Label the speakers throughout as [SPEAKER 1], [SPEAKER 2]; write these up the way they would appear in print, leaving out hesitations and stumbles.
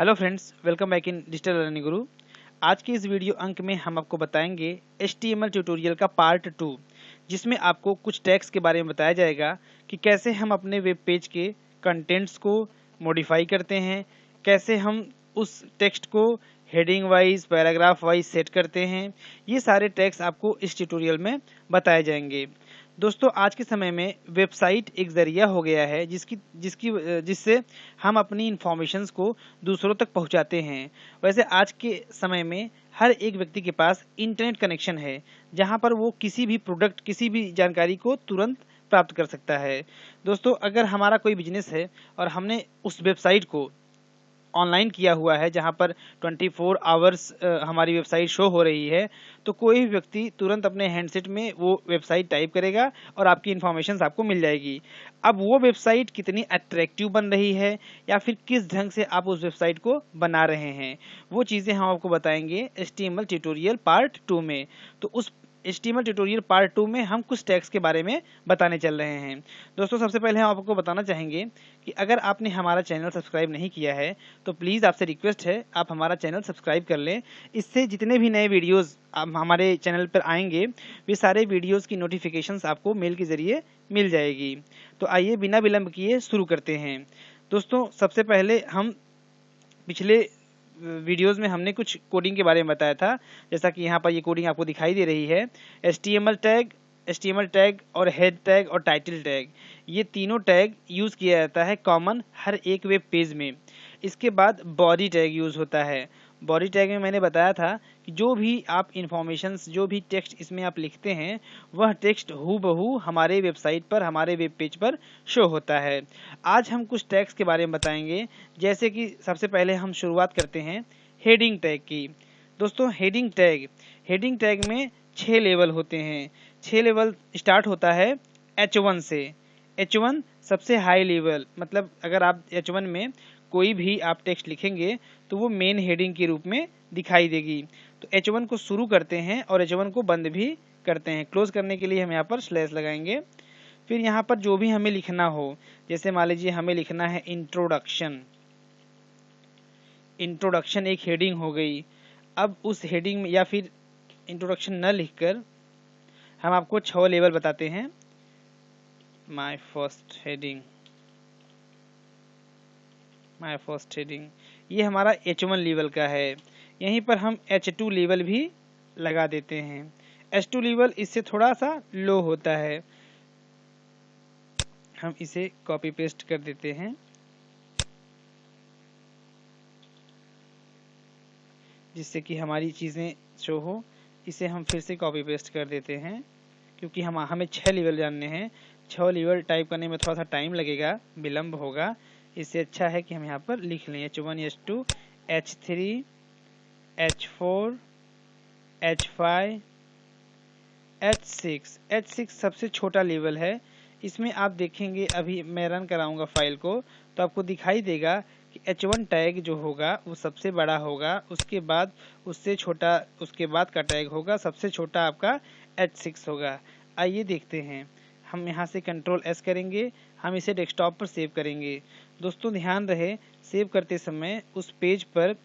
[SPEAKER 1] Hello friends, welcome back in digital learning गुरु। आज के इस वीडियो अंक में हम आपको बताएंगे HTML ट्यूटोरियल का पार्ट 2, जिसमें आपको कुछ टैग्स के बारे में बताया जाएगा कि कैसे हम अपने वेब पेज के कंटेंट्स को मॉडिफाई करते हैं, कैसे हम उस टेक्स्ट को heading wise paragraph wise set करते हैं। ये सारे टैग्स आपको इस ट्यूटोरियल में बताए जाएंगे। दोस्तों, आज के समय में वेबसाइट एक ज़रिया हो गया है जिससे हम अपनी इंफॉर्मेशंस को दूसरों तक पहुंचाते हैं। वैसे आज के समय में हर एक व्यक्ति के पास इंटरनेट कनेक्शन है, जहां पर वो किसी भी प्रोडक्ट, किसी भी जानकारी को तुरंत प्राप्त कर सकता है। दोस्तों, अगर हमारा कोई बिजनेस है और हमने उस वेबसाइट को ऑनलाइन किया हुआ है, जहां पर 24 आवर्स हमारी वेबसाइट शो हो रही है, तो कोई भी व्यक्ति तुरंत अपने हैंडसेट में वो वेबसाइट टाइप करेगा और आपकी इन्फॉर्मेशन आपको मिल जाएगी। अब वो वेबसाइट कितनी अट्रैक्टिव बन रही है या फिर किस ढंग से आप उस वेबसाइट को बना रहे हैं, वो चीज़ें हम आपको बताएंगे HTML ट्यूटोरियल पार्ट 2 में। तो उस HTML ट्यूटोरियल पार्ट 2 में हम कुछ टैग्स के बारे में बताने चल रहे हैं। दोस्तों, सबसे पहले हम आपको बताना चाहेंगे कि अगर आपने हमारा चैनल सब्सक्राइब नहीं किया है तो प्लीज़ आपसे रिक्वेस्ट है, आप हमारा चैनल सब्सक्राइब कर लें। इससे जितने भी नए वीडियोस हमारे चैनल पर आएंगे, वे सारे वीडियोस की नोटिफिकेशंस आपको मेल के ज़रिए मिल जाएगी। तो आइए बिना विलंब किए शुरू करते हैं। दोस्तों, सबसे पहले हम पिछले वीडियोस में हमने कुछ कोडिंग के बारे में बताया था, जैसा कि यहाँ पर ये कोडिंग आपको दिखाई दे रही है। HTML टैग और हेड टैग और टाइटल टैग, ये तीनों टैग यूज़ किया जाता है कॉमन हर एक वेब पेज में। इसके बाद बॉडी टैग यूज़ होता है। बॉडी टैग में मैंने बताया था कि जो भी आप इंफॉर्मेशंस, जो भी टेक्स्ट इसमें आप लिखते हैं, वह टेक्स्ट हूबहू हमारे वेबसाइट पर, हमारे वेब पेज पर शो होता है। आज हम कुछ टैग्स के बारे में बताएंगे, जैसे कि सबसे पहले हम शुरुआत करते हैं हेडिंग टैग की। दोस्तों, हेडिंग टैग में 6 लेवल होते हैं। 6 लेवल स्टार्ट होता है H1 से। H1 सबसे हाई लेवल, मतलब अगर आप H1 में कोई भी आप टेक्स्ट लिखेंगे तो वो मेन हेडिंग के रूप में दिखाई देगी। तो H1 को शुरू करते हैं और H1 को बंद भी करते हैं। क्लोज करने के लिए हम यहाँ पर स्लैश लगाएंगे। फिर यहाँ पर जो भी हमें लिखना हो, जैसे मान लीजिए हमें लिखना है इंट्रोडक्शन एक हेडिंग हो गई। अब उस हेडिंग में, या फिर इंट्रोडक्शन न लिखकर हम आपको 6 लेवल बताते हैं। माय फर्स्ट हेडिंग, ये हमारा H1 लेवल का है। यहीं पर हम H2 लेवल भी लगा देते हैं। H2 लेवल इससे थोड़ा सा लो होता है, हम इसे कॉपी पेस्ट कर देते हैं, जिससे कि हमारी चीज़ें शो हो। इसे हम फिर से कॉपी पेस्ट कर देते हैं, क्योंकि हमें 6 लेवल जानने हैं। 6 लेवल टाइप करने में थोड़ा सा टाइम लगेगा, विलम्ब होगा। इससे अच्छा है कि हम यहाँ पर लिख लें H1, H2, H3, H4, H5, H6। H6 सबसे छोटा लेवल है। इसमें आप देखेंगे, अभी मैं रन कराऊंगा फाइल को तो आपको दिखाई देगा कि H1 टैग जो होगा वो सबसे बड़ा होगा, उसके बाद उससे छोटा, उसके बाद का टैग होगा, सबसे छोटा आपका H6 होगा। आइए देखते हैं। हम यहाँ से Ctrl+S करेंगे, हम इसे डेस्कटॉप पर सेव करेंगे। दोस्तों, ध्यान रहे, सेव करते समय उस पेज पर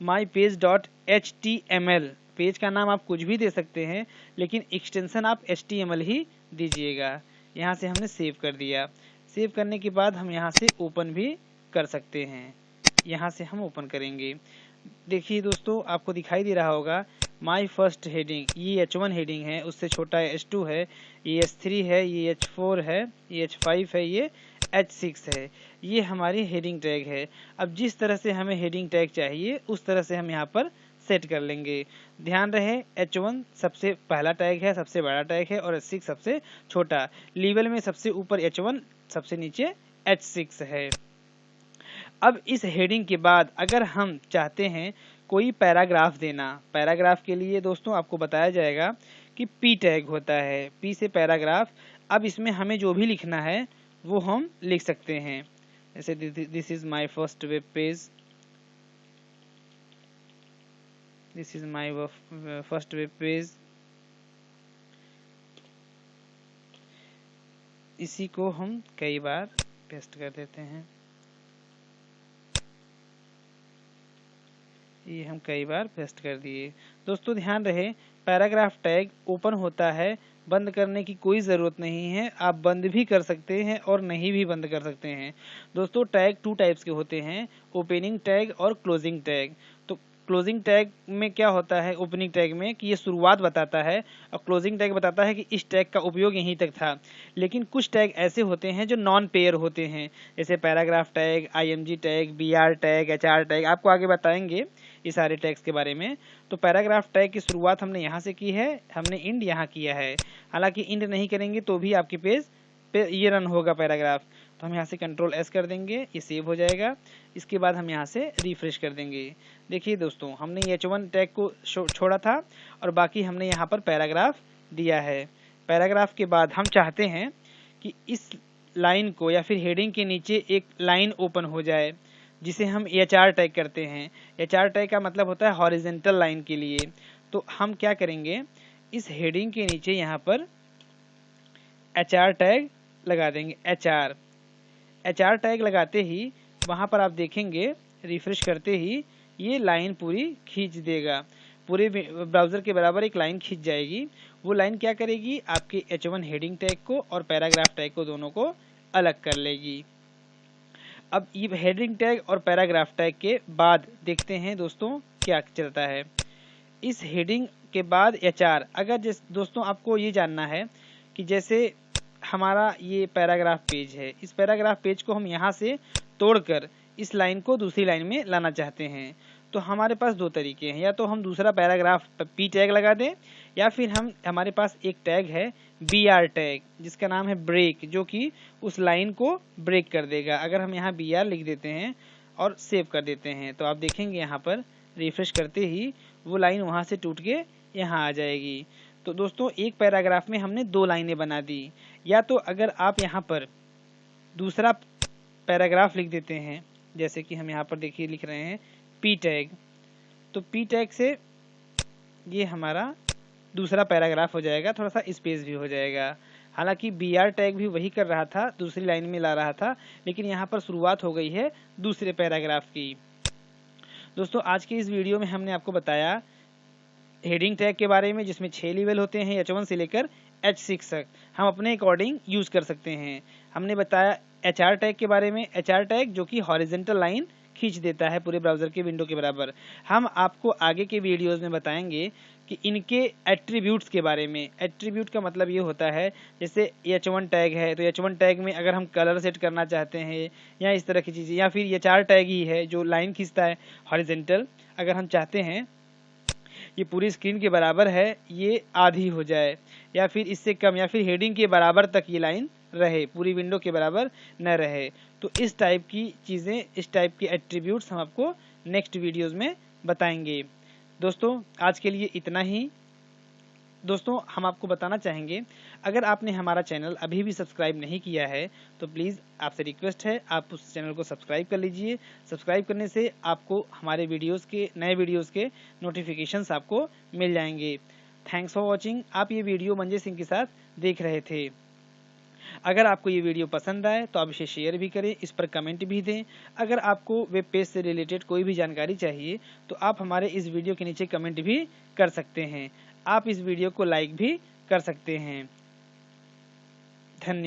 [SPEAKER 1] mypage.html, पेज का नाम आप कुछ भी दे सकते हैं, लेकिन एक्सटेंशन आप HTML ही दीजिएगा। यहाँ से हमने सेव कर दिया। सेव करने के बाद हम यहाँ से ओपन भी कर सकते हैं। यहाँ से हम ओपन करेंगे। देखिए दोस्तों, आपको दिखाई दे रहा होगा माय फर्स्ट हेडिंग, ये H1 हेडिंग है, उससे छोटा H2 है, ये H3 है, ये H4 है, ये H5 है, ये H6 है। ये हमारी हेडिंग टैग है। अब जिस तरह से हमें हेडिंग टैग चाहिए उस तरह से हम यहाँ पर सेट कर लेंगे। ध्यान रहे, H1 सबसे पहला टैग है, सबसे बड़ा टैग है, और H6 सबसे छोटा। लेवल में सबसे ऊपर H1, सबसे नीचे H6 है। अब इस हेडिंग के बाद अगर हम चाहते हैं कोई पैराग्राफ देना, पैराग्राफ के लिए दोस्तों आपको बताया जाएगा कि P टैग होता है, P से पैराग्राफ। अब इसमें हमें जो भी लिखना है वो हम लिख सकते हैं। जैसे this is my first web page, this is my first web page. इसी को हम कई बार पेस्ट कर देते हैं। ये हम कई बार पेस्ट कर दिए। दोस्तों ध्यान रहे, पैराग्राफ टैग ओपन होता है, बंद करने की कोई ज़रूरत नहीं है। आप बंद भी कर सकते हैं और नहीं भी बंद कर सकते हैं। दोस्तों टैग 2 टाइप्स के होते हैं, ओपनिंग टैग और क्लोजिंग टैग। तो क्लोजिंग टैग में क्या होता है, ओपनिंग टैग में कि ये शुरुआत बताता है, और क्लोजिंग टैग बताता है कि इस टैग का उपयोग यहीं तक था। लेकिन कुछ टैग ऐसे होते हैं जो नॉन पेयर होते हैं, जैसे paragraph tag, IMG tag, BR tag, HR tag. आपको आगे बताएंगे ये सारे टैग्स के बारे में। तो पैराग्राफ टैग की शुरुआत हमने यहाँ से की है, हमने इंड यहाँ किया है। हालांकि इंड नहीं करेंगे तो भी आपके पेज पे ये रन होगा पैराग्राफ। तो हम यहाँ से Ctrl+S कर देंगे, ये सेव हो जाएगा। इसके बाद हम यहाँ से रिफ्रेश कर देंगे। देखिए दोस्तों, हमने H1 टैग को छोड़ा था और बाकी हमने यहाँ पर पैराग्राफ दिया है। पैराग्राफ के बाद हम चाहते हैं कि इस लाइन को या फिर हेडिंग के नीचे एक लाइन ओपन हो जाए, जिसे हम HR टैग करते हैं। HR टैग का मतलब होता है हॉरिजेंटल लाइन के लिए। तो हम क्या करेंगे, इस हेडिंग के नीचे यहाँ पर HR टैग लगा देंगे। HR टैग लगाते ही वहाँ पर आप देखेंगे, रिफ्रेश करते ही ये लाइन पूरी खींच देगा, पूरे ब्राउज़र के बराबर एक लाइन खींच जाएगी। वो लाइन क्या करेगी, आपके H1 हेडिंग टैग को और पैराग्राफ टैग को दोनों को अलग कर लेगी। अब ये हेडिंग टैग और पैराग्राफ टैग के बाद देखते हैं दोस्तों क्या चलता है। इस हेडिंग के बाद HR, अगर दोस्तों आपको ये जानना है कि जैसे हमारा ये पैराग्राफ पेज है, इस पैराग्राफ पेज को हम यहाँ से तोड़कर इस लाइन को दूसरी लाइन में लाना चाहते हैं, तो हमारे पास 2 तरीके हैं। या तो हम दूसरा पैराग्राफ P टैग लगा दें, या फिर हमारे पास एक टैग है BR टैग, जिसका नाम है ब्रेक, जो कि उस लाइन को ब्रेक कर देगा। अगर हम यहाँ BR लिख देते हैं और सेव कर देते हैं, तो आप देखेंगे यहाँ पर रिफ्रेश करते ही वो लाइन वहाँ से टूट के यहाँ आ जाएगी। तो दोस्तों एक पैराग्राफ में हमने 2 लाइनें बना दी। या तो अगर आप यहाँ पर दूसरा पैराग्राफ लिख देते हैं, जैसे कि हम यहाँ पर देखिए लिख रहे हैं P टैग, तो P टैग से ये हमारा दूसरा पैराग्राफ हो जाएगा, थोड़ा सा स्पेस भी हो जाएगा। हालांकि BR टैग भी वही कर रहा था, दूसरी लाइन में ला रहा था, लेकिन यहाँ पर शुरुआत हो गई है दूसरे पैराग्राफ की। दोस्तों आज के इस वीडियो में हमने आपको बताया हेडिंग टैग के बारे में, जिसमें 6 लेवल होते हैं, H1 से लेकर H6 तक हम अपने अकॉर्डिंग यूज़ कर सकते हैं। हमने बताया HR टैग के बारे में, HR टैग जो कि हॉरिजेंटल लाइन खींच देता है पूरे ब्राउज़र के विंडो के बराबर। हम आपको आगे के वीडियोज़ में बताएंगे कि इनके एट्रीब्यूट्स के बारे में। एट्रीब्यूट का मतलब ये होता है, जैसे H1 टैग है तो H1 टैग में अगर हम कलर सेट करना चाहते हैं या इस तरह की चीज़ें, या फिर HR टैग ही है जो लाइन खींचता है हॉरिजेंटल, अगर हम चाहते हैं ये पूरी स्क्रीन के बराबर है, ये आधी हो जाए या फिर इससे कम, या फिर हेडिंग के बराबर तक ये लाइन रहे, पूरी विंडो के बराबर न रहे, तो इस टाइप की चीज़ें, इस टाइप के एट्रीब्यूट्स हम आपको नेक्स्ट वीडियोज़ में बताएंगे। दोस्तों आज के लिए इतना ही। दोस्तों हम आपको बताना चाहेंगे, अगर आपने हमारा चैनल अभी भी सब्सक्राइब नहीं किया है तो प्लीज़ आपसे रिक्वेस्ट है, आप उस चैनल को सब्सक्राइब कर लीजिए। सब्सक्राइब करने से आपको हमारे वीडियोज़ के, नए वीडियोज़ के नोटिफिकेशंस आपको मिल जाएंगे। Thanks for watching. आप ये वीडियो मंजय सिंह के साथ देख रहे थे। अगर आपको ये वीडियो पसंद आए तो आप इसे शेयर भी करें, इस पर कमेंट भी दें। अगर आपको वेब पेज से रिलेटेड कोई भी जानकारी चाहिए तो आप हमारे इस वीडियो के नीचे कमेंट भी कर सकते हैं। आप इस वीडियो को लाइक भी कर सकते हैं। धन्यवाद।